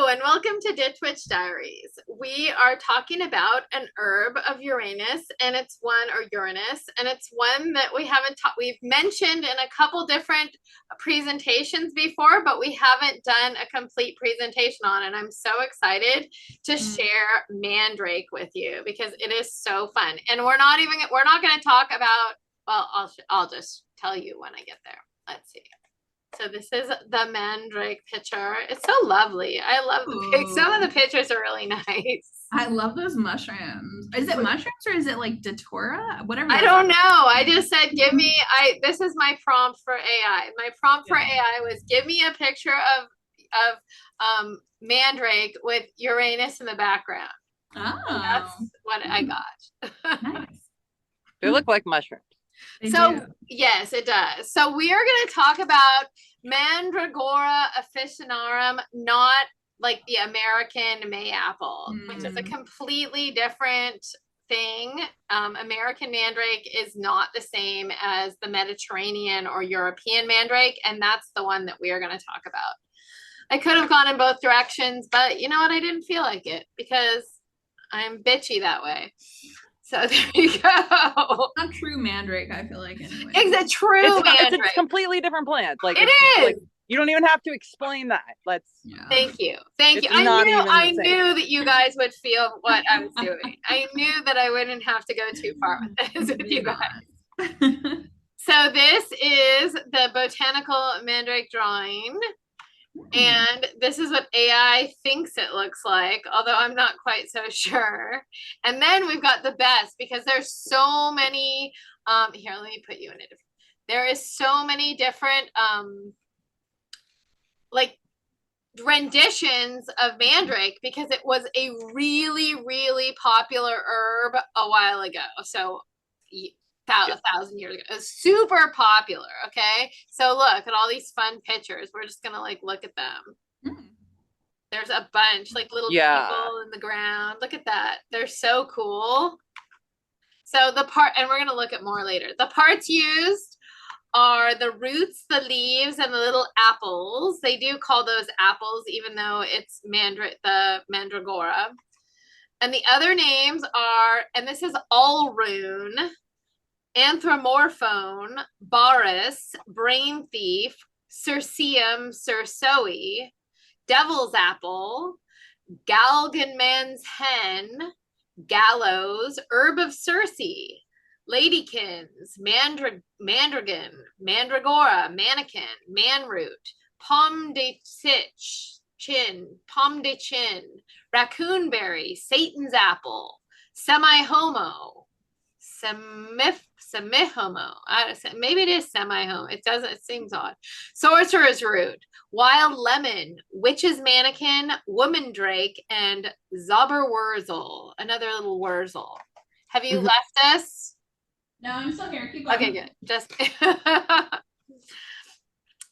and welcome to Ditch Witch Diaries. We are talking about an herb of Uranus, and it's one, or Uranus, and it's one that we've mentioned in a couple different presentations before, but we haven't done a complete presentation on, and I'm so excited to share Mandrake with you because it is so fun. And we're not going to talk about, well, I'll just tell you when I get there. Let's see. So this is the Mandrake picture. It's so lovely. I love the pics. Some of the pictures are really nice. I love those mushrooms. Is it mushrooms or is it like datura? Whatever. I don't know. I just said, this is my prompt for AI. My prompt for AI was give me a picture of Mandrake with Uranus in the background. Oh. That's what I got. Nice. They look like mushrooms. Yes, it does. So we are going to talk about Mandragora officinarum, not like the American mayapple, which is a completely different thing. American mandrake is not the same as the Mediterranean or European mandrake, and that's the one that we are going to talk about. I could have gone in both directions, but you know what? I didn't feel like it because I'm bitchy that way. So there you go. Not true mandrake, I feel like, anyway. It's a true mandrake. It's a completely different plant. Like it is. Like, you don't even have to explain that. Thank you. I knew that you guys would feel what I was doing. I knew that I wouldn't have to go too far with this with you guys. So this is the botanical mandrake drawing. And this is what AI thinks it looks like, although I'm not quite so sure. And then we've got the best because there's so many, here, let me put you in a different, there is so many different, like renditions of mandrake because it was a really, really popular herb a while ago. So 1,000 years ago. It was super popular. Okay, so look at all these fun pictures. We're just gonna look at them. There's a bunch, like little people in the ground. Look at that. They're so cool. So and we're gonna look at more later. The parts used are the roots, the leaves, and the little apples. They do call those apples, even though it's the Mandragora. And the other names are, and this is Alraune, Anthropomorphone, Baris, Brain Thief, Circeum Circeoe, Devil's Apple, Galganman's Hen, Gallows, Herb of Circe, Ladykins, Mandragon, Mandragora, Mannikin, Manroot, Pomme de Chin, Raccoonberry, Satan's Apple, Semi-Homo, Semi-homo. Maybe it is semi-homo. It seems odd. Sorcerer's root, wild lemon, witch's mannequin, woman drake, and Zauberwurzel. Another little wurzel. Have you left us? No, I'm still here. Keep going. Okay, good. Just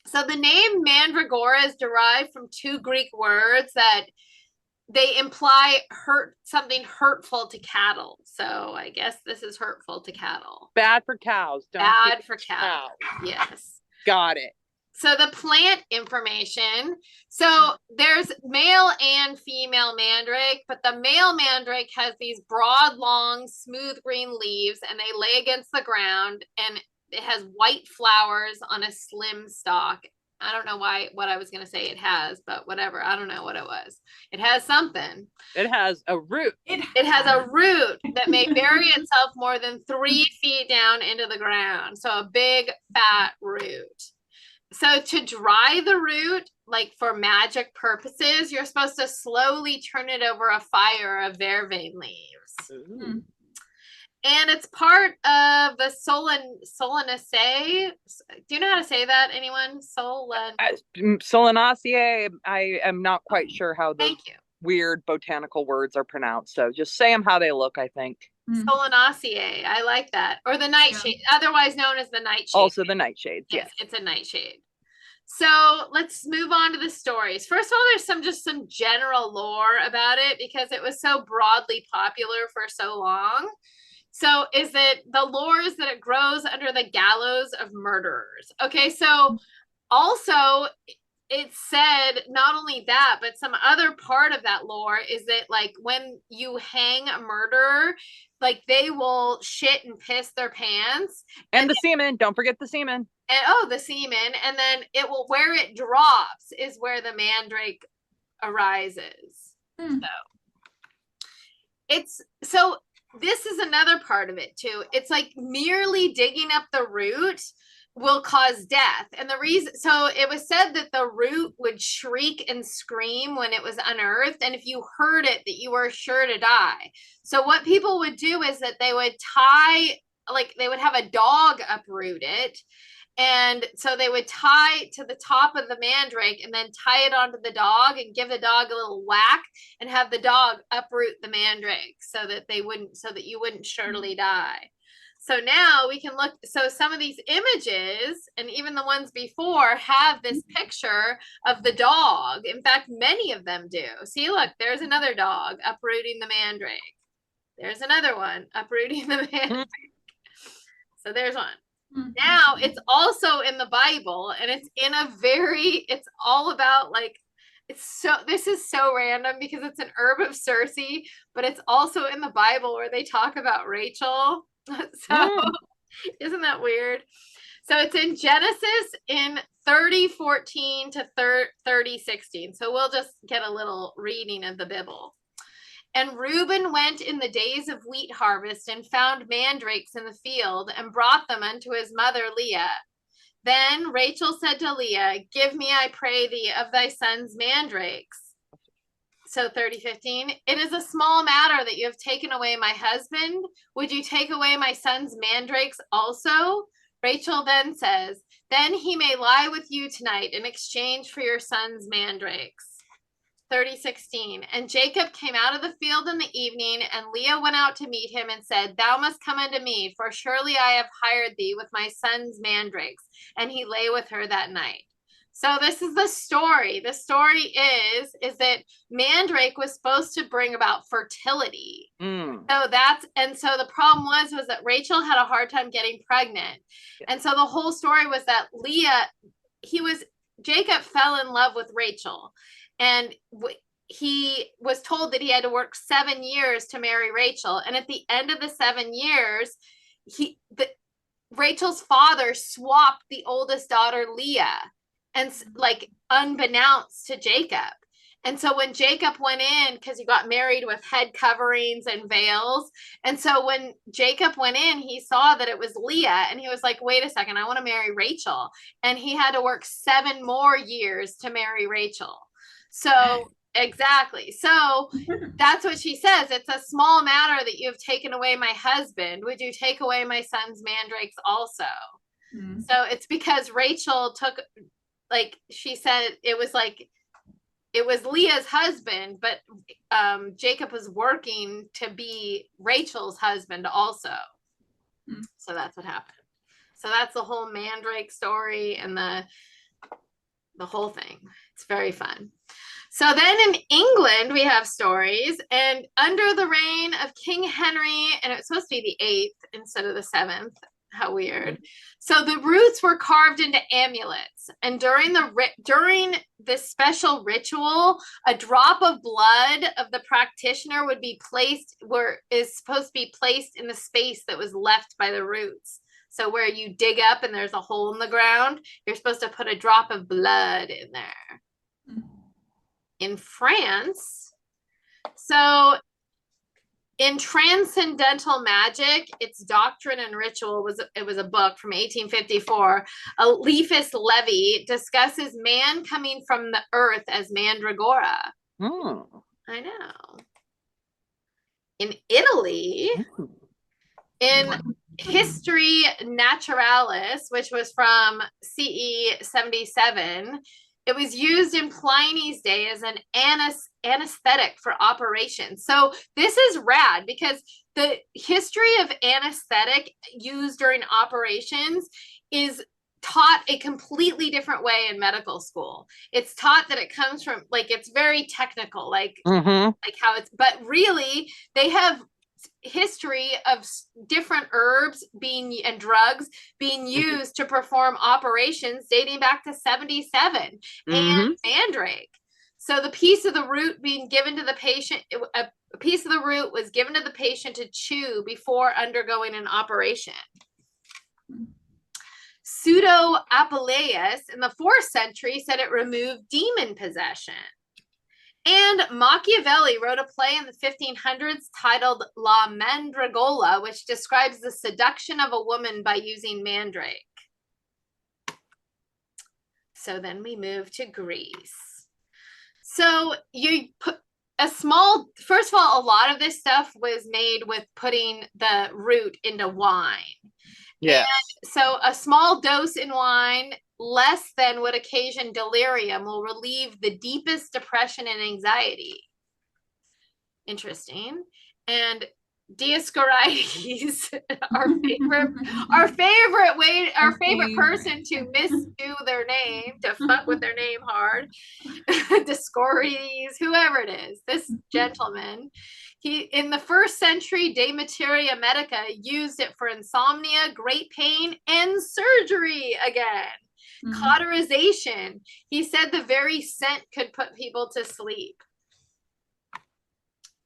so the name Mandragora is derived from two Greek words that they imply something hurtful to cattle. So I guess this is hurtful to cattle. Bad for cows. Bad for cows. Yes. Got it. So the plant information. So there's male and female mandrake, but the male mandrake has these broad, long, smooth green leaves, and they lay against the ground, and it has white flowers on a slim stalk. I don't know what I was going to say it has, but whatever. I don't know what it was. It has something. It has a root. It has a root that may bury itself more than 3 feet down into the ground. So a big, fat root. So to dry the root, like for magic purposes, you're supposed to slowly turn it over a fire of vervain leaves. And it's part of the Solanaceae. Do you know how to say that, anyone? Solanaceae. I am not quite sure how those weird botanical words are pronounced. So just say them how they look, I think. Solanaceae. I like that. Or the nightshade, otherwise known as the nightshade. Also the nightshade. Yes, it's a nightshade. So let's move on to the stories. First of all, there's just some general lore about it because it was so broadly popular for so long. So is that the lore is that it grows under the gallows of murderers. Okay, so also it said not only that, but some other part of that lore is that like when you hang a murderer, like they will shit and piss their pants. And the semen. Don't forget the semen. And the semen. And then it will, where it drops is where the mandrake arises. So this is another part of it too. It's like merely digging up the root will cause death. And the reason, so it was said that the root would shriek and scream when it was unearthed. And if you heard it, that you were sure to die. So what people would do is that they would they would have a dog uproot it. And so they would tie to the top of the mandrake and then tie it onto the dog and give the dog a little whack and have the dog uproot the mandrake so that you wouldn't surely die. So now we can look, so some of these images and even the ones before have this picture of the dog. In fact, many of them do. See, look, there's another dog uprooting the mandrake. There's another one uprooting the mandrake. So there's one. Now it's also in the Bible, and it's all about like, this is so random because it's an herb of Circe, but it's also in the Bible where they talk about Rachel. So isn't that weird? So it's in Genesis in 30:14 to 30:16. So we'll just get a little reading of the Bible. And Reuben went in the days of wheat harvest and found mandrakes in the field and brought them unto his mother Leah. Then Rachel said to Leah, give me, I pray thee, of thy son's mandrakes. So 30:15, it is a small matter that you have taken away my husband. Would you take away my son's mandrakes also? Rachel then says, then he may lie with you tonight in exchange for your son's mandrakes. 30:16, and Jacob came out of the field in the evening, and Leah went out to meet him and said, thou must come unto me, for surely I have hired thee with my son's mandrakes. And he lay with her that night. So this is the story. The story is that mandrake was supposed to bring about fertility. So the problem was that Rachel had a hard time getting pregnant. And so the whole story was that Jacob fell in love with Rachel. And he was told that he had to work 7 years to marry Rachel. And at the end of the 7 years, Rachel's father swapped the oldest daughter, Leah, and like unbeknownst to Jacob. And so when Jacob went in, because he got married with head coverings and veils. And so when Jacob went in, he saw that it was Leah, and he was like, wait a second, I want to marry Rachel. And he had to work 7 more years to marry Rachel. So exactly. So that's what she says. It's a small matter that you have taken away my husband. Would you take away my son's mandrakes also? So it's because Rachel took, like she said, it was Leah's husband, but Jacob was working to be Rachel's husband also. So that's what happened. So that's the whole mandrake story and the whole thing. It's very fun. So then in England, we have stories, and under the reign of King Henry, and it's supposed to be the 8th instead of the 7th. How weird. So the roots were carved into amulets, and during this special ritual, a drop of blood of the practitioner would be is supposed to be placed in the space that was left by the roots. So where you dig up and there's a hole in the ground, you're supposed to put a drop of blood in there. In France, so in Transcendental Magic, its Doctrine and Ritual was a book from 1854. Eliphas Levi discusses man coming from the earth as Mandragora. I know. In Italy, in History Naturalis, which was from CE 77, it was used in Pliny's day as an anesthetic for operations. So this is rad because the history of anesthetic used during operations is taught a completely different way in medical school. It's taught that it comes from, like, it's very technical, like how it's, but really they have history of different herbs and drugs being used to perform operations dating back to 77 and Mandrake. So the piece of the root being given to the patient, a piece of the root was given to the patient to chew before undergoing an operation. Pseudo Apuleius in the 4th century said it removed demon possession. And Machiavelli wrote a play in the 1500s titled La Mandragola, which describes the seduction of a woman by using mandrake. So then we move to Greece. So you put first of all, a lot of this stuff was made with putting the root into wine. Yeah. So a small dose in wine, less than would occasion delirium, will relieve the deepest depression and anxiety. Interesting. And Dioscorides, our favorite person to misdo their name, to fuck with their name hard, Dioscorides, whoever it is, this gentleman, in the 1st century, De Materia Medica used it for insomnia, great pain, and surgery again. Cauterization. He said the very scent could put people to sleep.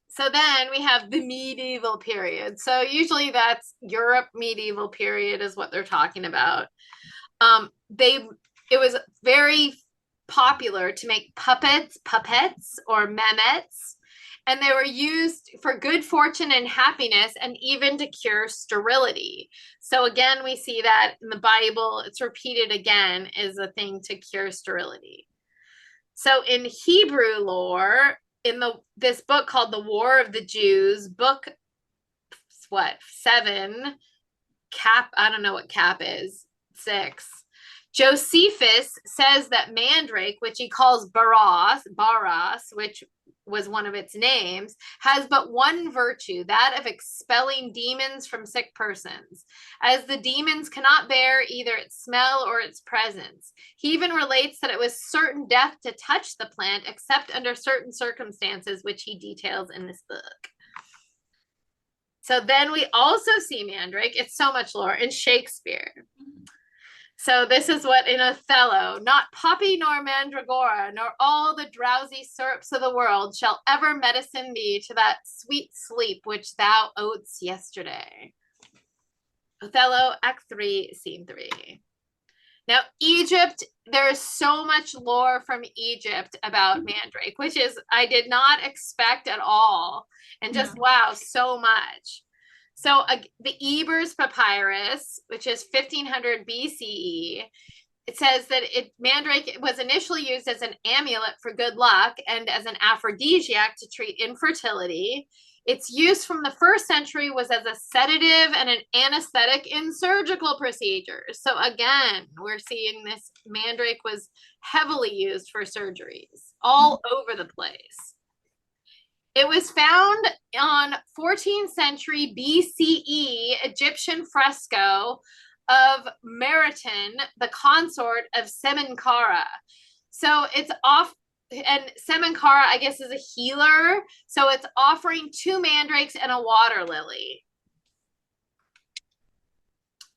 So then we have the medieval period. So usually that's Europe medieval period is what they're talking about. It was very popular to make puppets or memets, and they were used for good fortune and happiness, and even to cure sterility. So again, we see that in the Bible, it's repeated again as a thing to cure sterility. So in Hebrew lore, in this book called The War of the Jews, book 7, I don't know what cap is, 6. Josephus says that mandrake, which he calls baros, which was one of its names, has but one virtue, that of expelling demons from sick persons, as the demons cannot bear either its smell or its presence. He even relates that it was certain death to touch the plant, except under certain circumstances, which he details in this book. So then we also see mandrake, it's so much lore, in Shakespeare. So this is what in Othello, not poppy nor mandragora, nor all the drowsy syrups of the world shall ever medicine thee to that sweet sleep which thou owedst yesterday. Othello, Act 3, Scene 3. Now, Egypt, there is so much lore from Egypt about mandrake, which is, I did not expect at all. And just, wow, so much. So the Ebers Papyrus, which is 1500 BCE, it says that mandrake was initially used as an amulet for good luck and as an aphrodisiac to treat infertility. Its use from the 1st century was as a sedative and an anesthetic in surgical procedures. So again, we're seeing this mandrake was heavily used for surgeries all over the place. It was found on 14th century BCE Egyptian fresco of Meriton, the consort of Semenchara. So it's and Semenchara, I guess, is a healer. So it's offering 2 mandrakes and a water lily.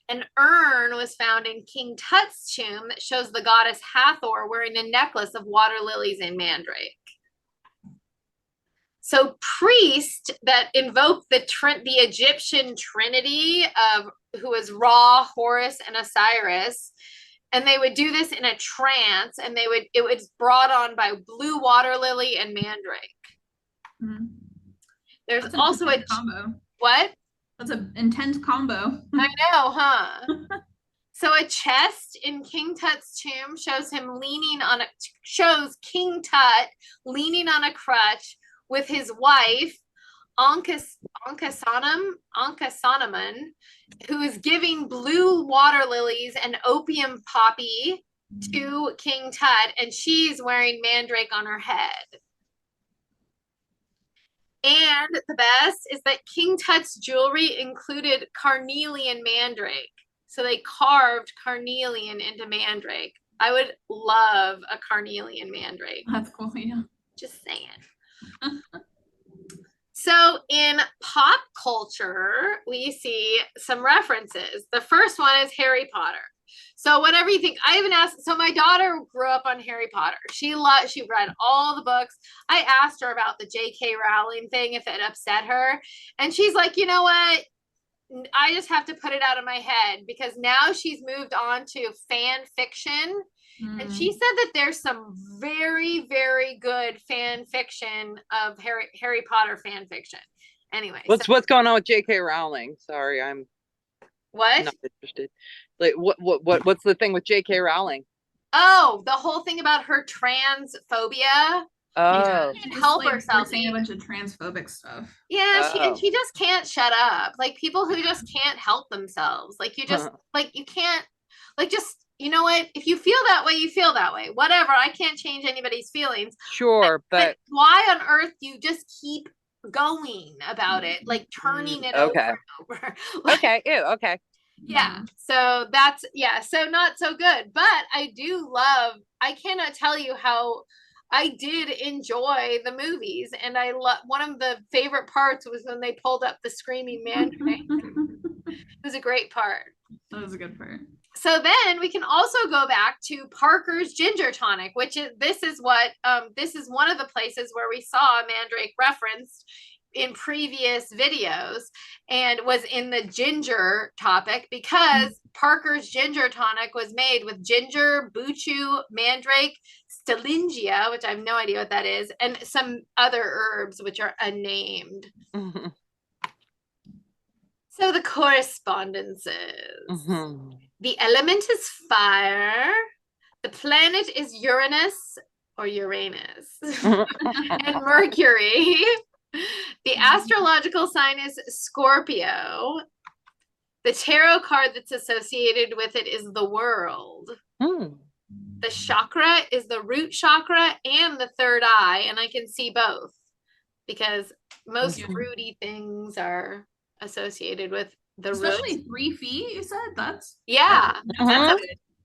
An urn was found in King Tut's tomb that shows the goddess Hathor wearing a necklace of water lilies and mandrake. So priests that invoked the Egyptian trinity of who was Ra, Horus, and Osiris, and they would do this in a trance, and it was brought on by blue water lily and mandrake. There's also a combo. What? That's an intense combo. I know, huh? So a chest in King Tut's tomb shows King Tut leaning on a crutch with his wife, Ankhesenamun, who is giving blue water lilies and opium poppy to King Tut, and she's wearing mandrake on her head. And the best is that King Tut's jewelry included carnelian mandrake. So they carved carnelian into mandrake. I would love a carnelian mandrake. That's cool, yeah. Just saying. So in pop culture, we see some references. The first one is Harry Potter. So whatever you think, I even asked, so my daughter grew up on Harry Potter. She read all the books. I asked her about the J.K. Rowling thing, if it upset her. And she's like, you know what? I just have to put it out of my head, because now she's moved on to fan fiction. And she said that there's some very, very good fan fiction of Harry Potter fan fiction. Anyway, what's going on with J.K. Rowling? Sorry, I'm not interested. Like, what's the thing with J.K. Rowling? Oh, the whole thing about her transphobia. Oh, she can't help herself. Saying a bunch of transphobic stuff. Yeah, she just can't shut up. Like, people who just can't help themselves. Like, you just you can't, like, just, you know what? If you feel that way, you feel that way. Whatever. I can't change anybody's feelings. Sure, but why on earth do you just keep going about it, like turning it over and over? Like, okay. Ew, okay. Yeah. So that's, so not so good. But I cannot tell you how I did enjoy the movies. And one of the favorite parts was when they pulled up the screaming Mandrake. It was a great part. That was a good part. So then we can also go back to Parker's ginger tonic, which is, this is one of the places where we saw Mandrake referenced in previous videos, and was in the ginger topic, because Parker's ginger tonic was made with ginger, buchu, mandrake, stillingia, which I have no idea what that is, and some other herbs which are unnamed. So the correspondences. The element is fire. The planet is Uranus or Uranus and Mercury. The astrological sign is Scorpio. The tarot card that's associated with it is the World. The chakra is the root chakra and the third eye, and I can see both, because most rooty things are associated with the especially root. 3 feet, you said? That's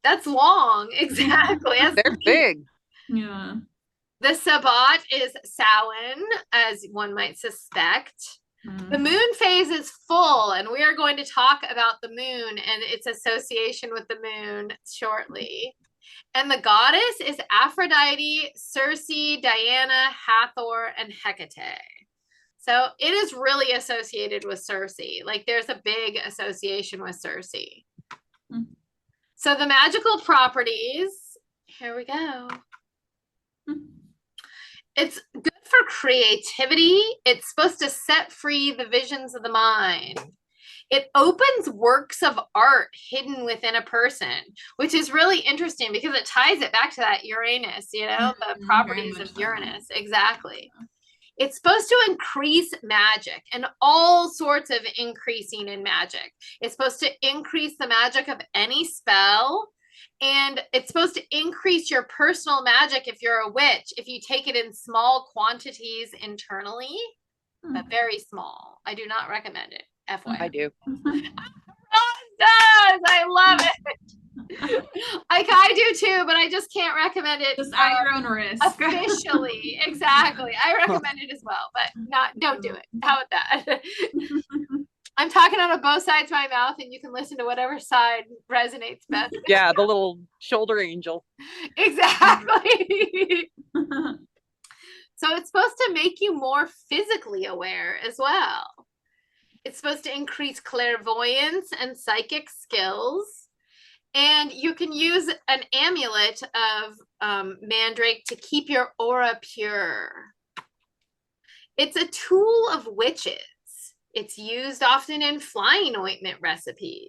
that's long. Exactly. They're big. Yeah. The Sabbat is Samhain, as one might suspect. The moon phase is full, and we are going to talk about the moon and its association with the moon shortly. And the goddess is Aphrodite, Circe, Diana, Hathor, and Hecate. So it is really associated with Circe. Like, there's a big association with Circe. So the magical properties, here we go. It's good for creativity. It's supposed to set free the visions of the mind. It opens works of art hidden within a person, which is really interesting because it ties it back to that Uranus, the properties of Uranus. Exactly. It's supposed to increase magic, and all sorts of increasing in magic. It's supposed to increase the magic of any spell. And it's supposed to increase your personal magic if you're a witch, if you take it in small quantities internally, but very small. I do not recommend it. FYI. I do. Does. I love it. I do too, but I just can't recommend it. Just at your own risk. Officially. Exactly. I recommend it as well, but don't do it. How about that? I'm talking out of both sides of my mouth, and you can listen to whatever side resonates best. Yeah, the little shoulder angel. Exactly. So it's supposed to make you more physically aware as well. It's supposed to increase clairvoyance and psychic skills. And you can use an amulet of Mandrake to keep your aura pure. It's a tool of witches. It's used often in flying ointment recipes.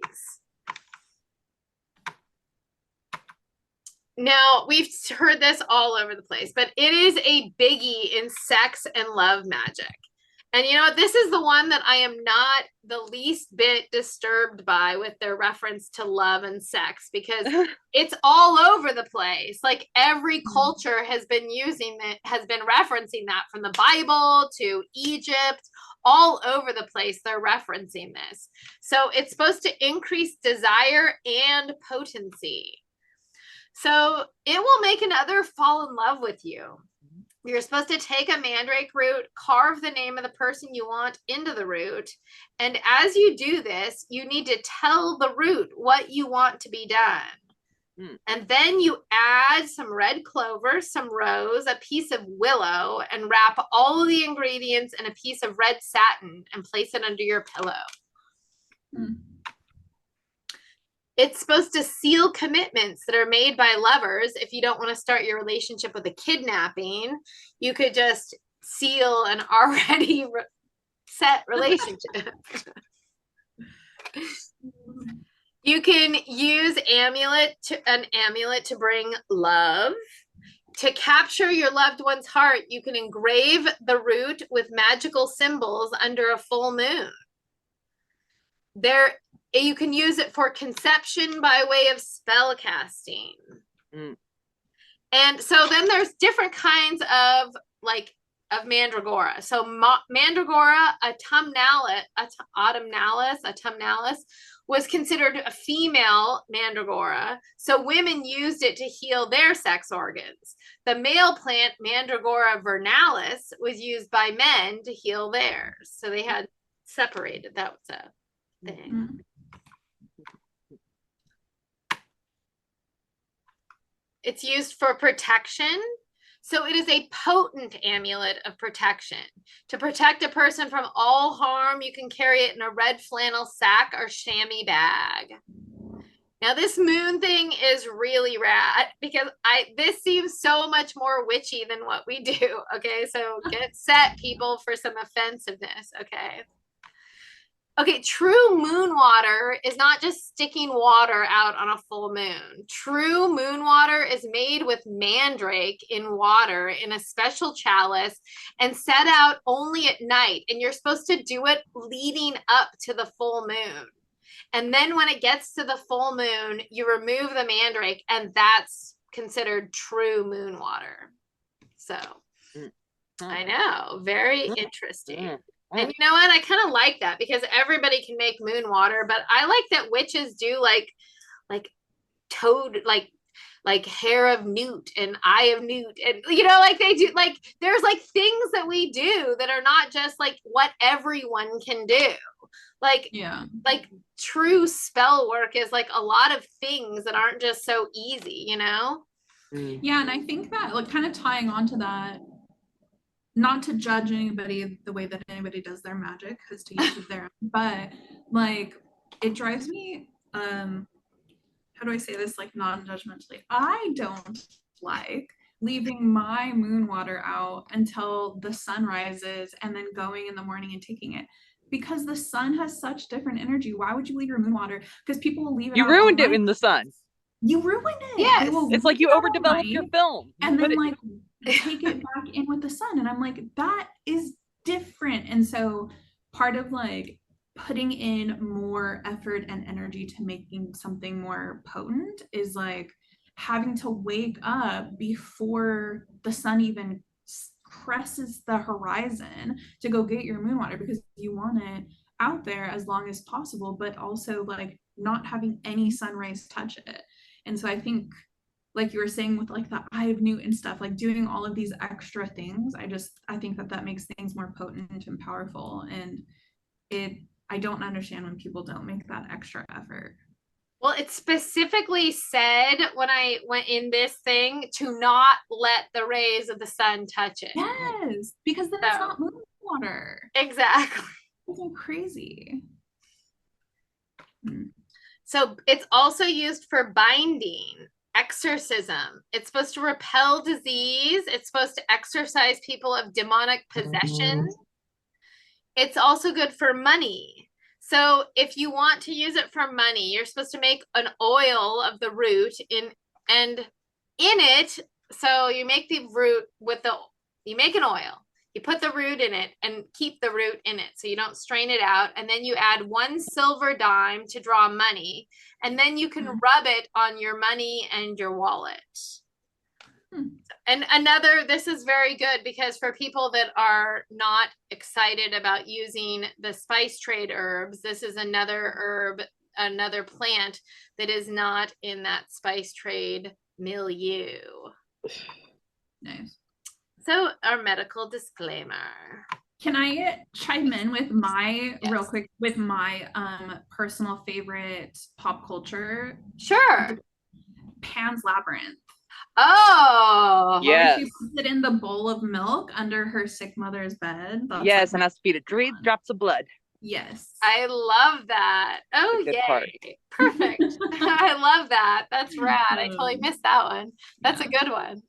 Now, we've heard this all over the place, but it is a biggie in sex and love magic. And you know what? This is the one that I am not the least bit disturbed by, with their reference to love and sex, because it's all over the place. Like, every culture has been referencing that, from the Bible to Egypt. All over the place, they're referencing this. So it's supposed to increase desire and potency. So it will make another fall in love with you. You're supposed to take a mandrake root, carve the name of the person you want into the root. And as you do this, you need to tell the root what you want to be done. And then you add some red clover, some rose, a piece of willow, and wrap all the ingredients in a piece of red satin and place it under your pillow. It's supposed to seal commitments that are made by lovers. If you don't want to start your relationship with a kidnapping, you could just seal an already set relationship. You can use an amulet to bring love. To capture your loved one's heart, you can engrave the root with magical symbols under a full moon. You can use it for conception by way of spell casting. And so then there's different kinds of mandragora. So mandragora autumnalis was considered a female mandragora. So women used it to heal their sex organs. The male plant Mandragora vernalis was used by men to heal theirs. So they had separated. That was a thing. It's used for protection. So it is a potent amulet of protection. To protect a person from all harm, you can carry it in a red flannel sack or chamois bag. Now this moon thing is really rad because this seems so much more witchy than what we do. Okay, so get set, people, for some offensiveness. Okay, true moon water is not just sticking water out on a full moon. True moon water is made with mandrake in water in a special chalice and set out only at night. And you're supposed to do it leading up to the full moon. And then when it gets to the full moon, you remove the mandrake, and that's considered true moon water. So I know, very interesting. And you know what? I kind of like that because everybody can make moon water, but I like that witches do like toad, like hair of newt and eye of newt, and they do there's things that we do that are not just what everyone can do. True spell work is a lot of things that aren't just so easy, Yeah, and I think that kind of tying on to that, not to judge anybody the way that anybody does their magic, because to each of their own, but it drives me, how do I say this non-judgmentally? I don't like leaving my moon water out until the sun rises and then going in the morning and taking it, because the sun has such different energy. Why would you leave your moon water? Because people will leave it. You ruined it in the sun. You ruined it. Yes. It's like you overdeveloped your film. And then take it back in with the sun. And I'm like, that is different. And so part of putting in more effort and energy to making something more potent is having to wake up before the sun even crosses the horizon to go get your moon water, because you want it out there as long as possible, but also not having any sun rays touch it. And so I think, like you were saying with the eye of newt and stuff, doing all of these extra things, I think that makes things more potent and powerful. And I don't understand when people don't make that extra effort. Well, it specifically said when I went in this thing to not let the rays of the sun touch it. Yes, because then it's not moon water. Exactly. It's so crazy. So it's also used for binding, exorcism. It's supposed to repel disease. It's supposed to exorcise people of demonic possession. It's also good for money. So if you want to use it for money, you're supposed to make an oil of the root in it. So you make the root you make an oil. You put the root in it and keep the root in it so you don't strain it out. And then you add 1 silver dime to draw money. And then you can rub it on your money and your wallet. And this is very good because for people that are not excited about using the spice trade herbs, this is another herb, another plant that is not in that spice trade milieu. Nice. So our medical disclaimer. Can I chime in with my Yes. real quick with my personal favorite pop culture? Sure. Pan's Labyrinth. Oh, yes. She puts it in the bowl of milk under her sick mother's bed. That's yes, and has to feed it 3 drops of blood. Yes. I love that. Oh, yay. Part. Perfect. I love that. That's rad. I totally missed that one. That's a good one.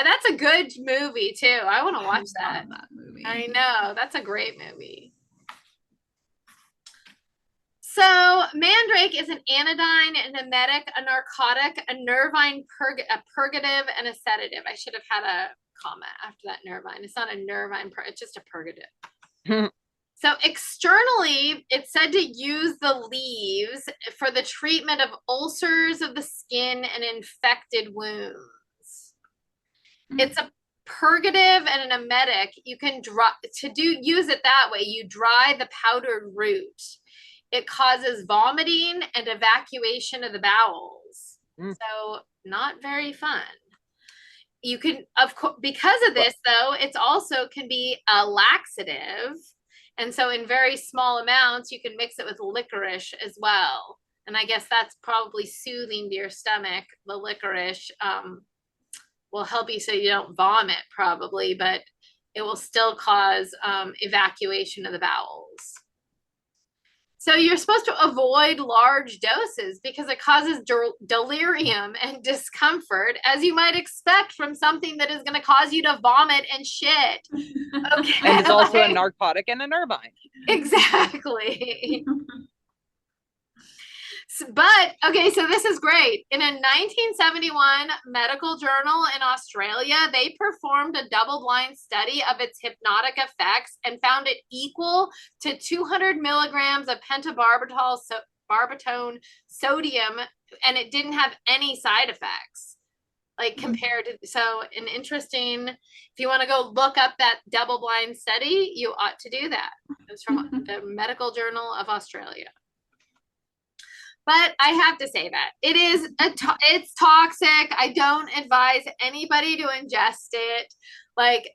That's a good movie too. I want to watch that movie. I know. That's a great movie. So Mandrake is an anodyne, an emetic, a narcotic, a nervine, a purgative, and a sedative. I should have had a comma after that nervine. It's not a nervine, it's just a purgative. So externally, it's said to use the leaves for the treatment of ulcers of the skin and infected wounds. It's a purgative and an emetic. You can use it that way. You dry the powdered root. It causes vomiting and evacuation of the bowels. So not very fun. You can, of course, because of this though, it's also can be a laxative. And so in very small amounts, you can mix it with licorice as well. And I guess that's probably soothing to your stomach. The licorice will help you so you don't vomit probably, but it will still cause evacuation of the bowels. So you're supposed to avoid large doses because it causes delirium and discomfort, as you might expect from something that is going to cause you to vomit and shit. Okay. And it's also a narcotic and a nervine. Exactly. But, okay, so this is great. In a 1971 medical journal in Australia, they performed a double-blind study of its hypnotic effects and found it equal to 200 milligrams of pentobarbital sodium, and it didn't have any side effects. Like compared to, so an interesting, if you want to go look up that double-blind study, you ought to do that. It's from the Medical Journal of Australia. But I have to say that it is it's toxic. I don't advise anybody to ingest it. Like,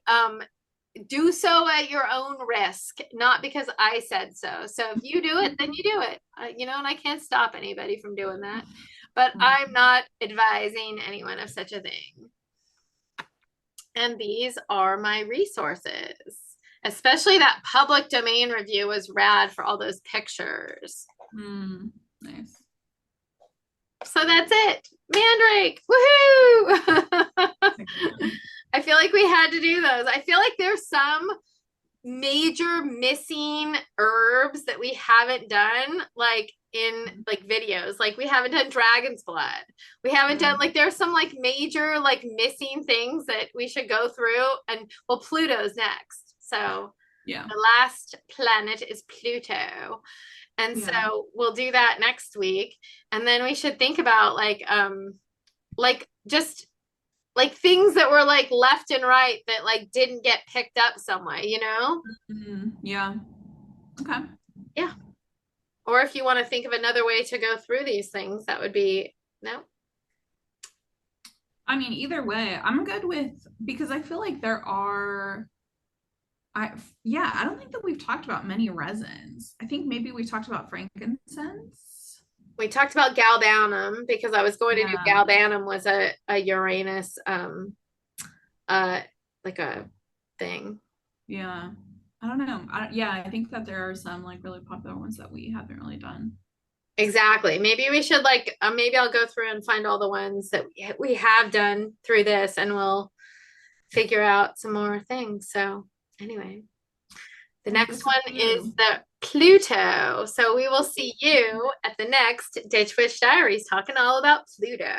do so at your own risk, not because I said so. So if you do it, then you do it. You know, and I can't stop anybody from doing that. But I'm not advising anyone of such a thing. And these are my resources. Especially that public domain review was rad for all those pictures. Nice. So that's it. Mandrake. Woohoo! I feel like we had to do those. I feel like there's some major missing herbs that we haven't done, like in like videos. Like we haven't done dragon's blood. We haven't done like there's some like major like missing things that we should go through. And well, Pluto's next. So yeah, the last planet is Pluto. And so we'll do that next week. And then we should think about like just like things that were like left and right that like didn't get picked up some way, you know? Yeah. Okay. Yeah. Or if you want to think of another way to go through these things, that would be, no. I mean, either way, I'm good with, because I feel like there are, I don't think that we've talked about many resins. I think maybe we talked about frankincense. We talked about galbanum because I was going to do galbanum was a Uranus like a thing. Yeah. I don't know. I think that there are some like really popular ones that we haven't really done. Exactly. Maybe we should like maybe I'll go through and find all the ones that we have done through this, and we'll figure out some more things. So anyway, the next one is the Pluto. So we will see you at the next Ditch Witch Diaries talking all about Pluto.